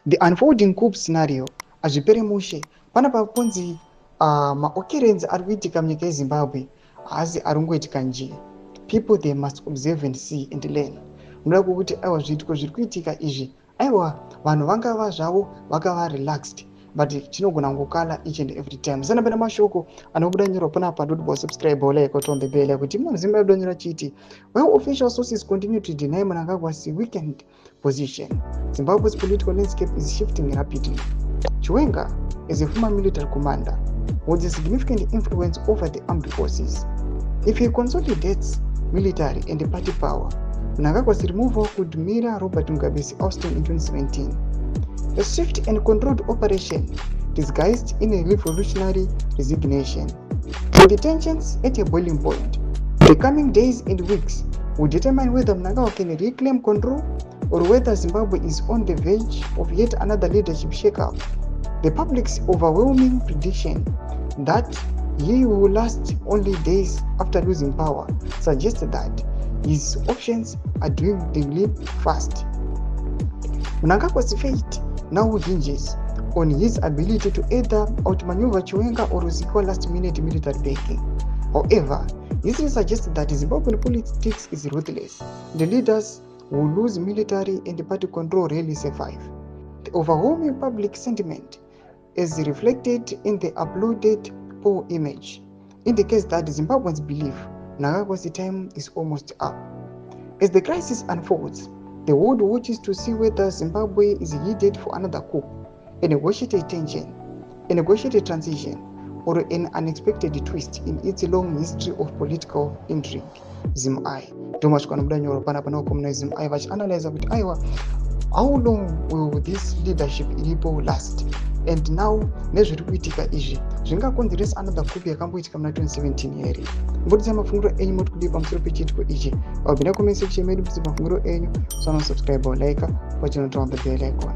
The unfolding coup scenario hazvipere mushe. Panapa ponzi maoccurrence ari kuitika munyika yeZimbabwe haasi ari kungoitika njee. People they must observe and see and learn. Unoda kuti aiwa zviitiko zviri kuitika izvi, aiwa vanhu vangava zvavo vakava relaxed, but chinogona kungokala each and every time. Sana pena mashoko anobuda nyoro panapa, doti subscribe or like on the bell kuti muzimbabwe abudanyora chiti, while official sources continue to deny Mnangagwa's weakened position, Zimbabwe's political landscape is shifting rapidly. Chiwenga, as a former military commander, holds a significant influence over the armed forces. If he consolidates military and party power, Mnangagwa's removal could mirror Robert Mugabe's ousting in 2017. A swift and controlled operation disguised in a revolutionary resignation. With the tensions at a boiling point, the coming days and weeks will determine whether Mnangagwa can reclaim control or whether Zimbabwe is on the verge of yet another leadership shakeup. The public's overwhelming prediction that he will last only days after losing power suggests that his options are dwindling fast. Mnangagwa's fate now hinges on his ability to either outmaneuver Chiwenga or secure last-minute military backing. However, history suggests that Zimbabwean politics is ruthless. The leaders who lose military and party control rarely survive. The overwhelming public sentiment, as reflected in the uploaded poll image, indicates that Zimbabweans believe Mnangagwa's time is almost up. As the crisis unfolds, the world watches to see whether Zimbabwe is headed for another coup, a negotiated tension, a negotiated transition, or an unexpected twist in its long history of political intrigue. Zimai. Thomas Kwanabdanyo Panapano Zimai vachianalyze kuti aiwa, how long will this leadership iripo last? And now nezviri kuitika izvi zvingakonzeresa another coup yakamboitika muna 2017 here. Mbotiza mafunguro enyu moti kudii pamusoro pechiitiko ichi. Wabvina comment section medu kuti mafunguro enyu, so subscribe or like, watch on the bell icon.